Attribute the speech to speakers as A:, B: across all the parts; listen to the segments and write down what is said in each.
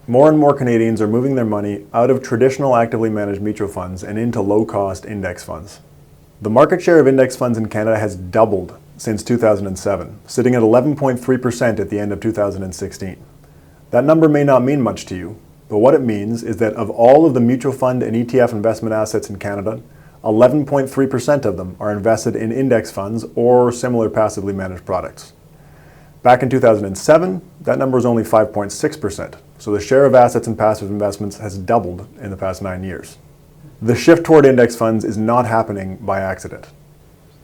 A: More and more Canadians are moving their money out of traditional actively managed mutual funds and into low-cost index funds. The market share of index funds in Canada has doubled since 2007, sitting at 11.3% at the end of 2016. That number may not mean much to you, but what it means is that of all of the mutual fund and ETF investment assets in Canada, 11.3% of them are invested in index funds or similar passively managed products. Back in 2007, that number was only 5.6%, so the share of assets in passive investments has doubled in the past 9 years. The shift toward index funds is not happening by accident.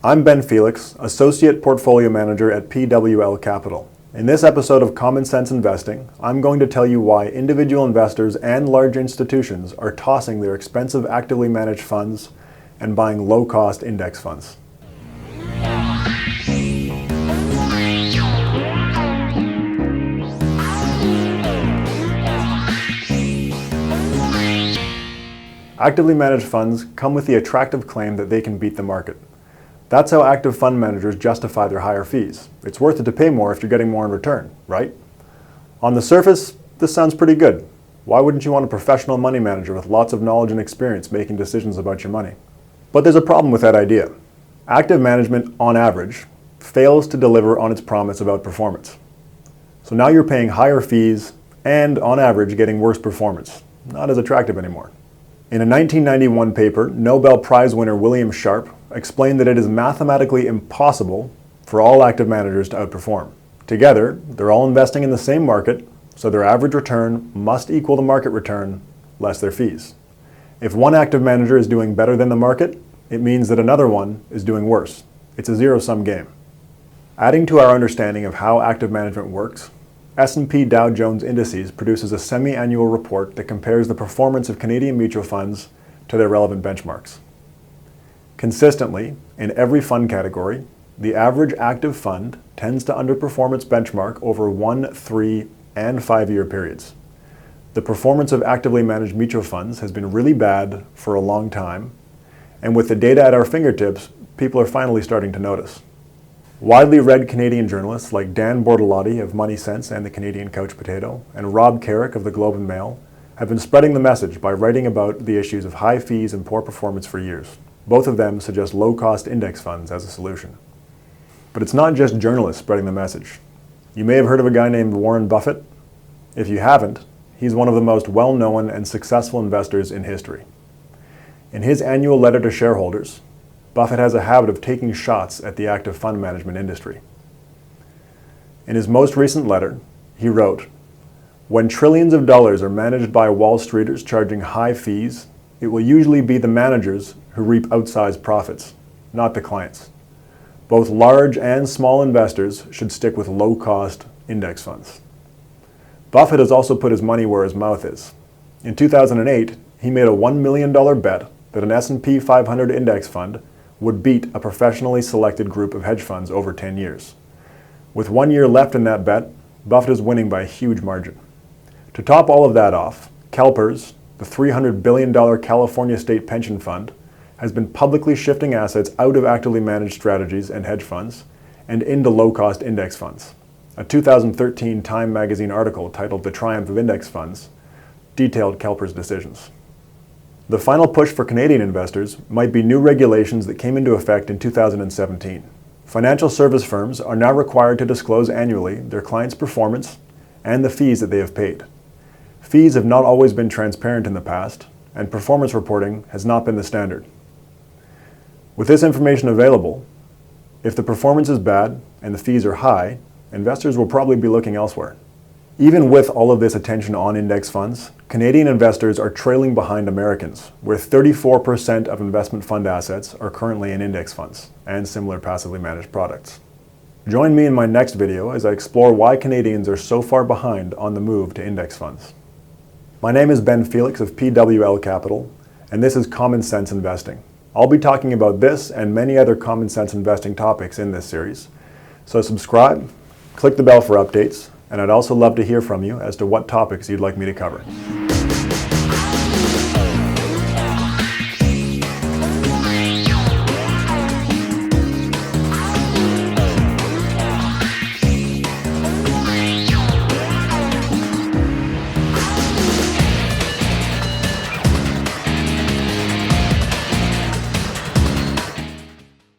A: I'm Ben Felix, Associate Portfolio Manager at PWL Capital. In this episode of Common Sense Investing, I'm going to tell you why individual investors and large institutions are tossing their expensive actively managed funds and buying low-cost index funds. Actively managed funds come with the attractive claim that they can beat the market. That's how active fund managers justify their higher fees. It's worth it to pay more if you're getting more in return, right? On the surface, this sounds pretty good. Why wouldn't you want a professional money manager with lots of knowledge and experience making decisions about your money? But there's a problem with that idea. Active management, on average, fails to deliver on its promise about performance. So now you're paying higher fees and, on average, getting worse performance. Not as attractive anymore. In a 1991 paper, Nobel Prize winner William Sharpe explained that it is mathematically impossible for all active managers to outperform. Together, they're all investing in the same market, so their average return must equal the market return less their fees. If one active manager is doing better than the market, it means that another one is doing worse. It's a zero-sum game. Adding to our understanding of how active management works, S&P Dow Jones Indices produces a semi-annual report that compares the performance of Canadian mutual funds to their relevant benchmarks. Consistently, in every fund category, the average active fund tends to underperform its benchmark over 1, 3, and 5-year periods. The performance of actively managed mutual funds has been really bad for a long time, and with the data at our fingertips, people are finally starting to notice. Widely read Canadian journalists like Dan Bortolotti of Money Sense and the Canadian Couch Potato and Rob Carrick of the Globe and Mail have been spreading the message by writing about the issues of high fees and poor performance for years. Both of them suggest low-cost index funds as a solution. But it's not just journalists spreading the message. You may have heard of a guy named Warren Buffett. If you haven't, he's one of the most well-known and successful investors in history. In his annual letter to shareholders, Buffett has a habit of taking shots at the active fund management industry. In his most recent letter, he wrote, "When trillions of dollars are managed by Wall Streeters charging high fees, it will usually be the managers who reap outsized profits, not the clients. Both large and small investors should stick with low-cost index funds." Buffett has also put his money where his mouth is. In 2008, he made a $1 million bet that an S&P 500 index fund would beat a professionally selected group of hedge funds over 10 years. With 1 year left in that bet, Buffett is winning by a huge margin. To top all of that off, CalPERS, the $300 billion California state pension fund, has been publicly shifting assets out of actively managed strategies and hedge funds and into low-cost index funds. A 2013 Time magazine article titled "The Triumph of Index Funds" detailed CalPERS' decisions. The final push for Canadian investors might be new regulations that came into effect in 2017. Financial service firms are now required to disclose annually their clients' performance and the fees that they have paid. Fees have not always been transparent in the past, and performance reporting has not been the standard. With this information available, if the performance is bad and the fees are high, investors will probably be looking elsewhere. Even with all of this attention on index funds, Canadian investors are trailing behind Americans, where 34% of investment fund assets are currently in index funds and similar passively managed products. Join me in my next video as I explore why Canadians are so far behind on the move to index funds. My name is Ben Felix of PWL Capital, and this is Common Sense Investing. I'll be talking about this and many other common sense investing topics in this series. So subscribe, click the bell for updates, and I'd also love to hear from you as to what topics you'd like me to cover.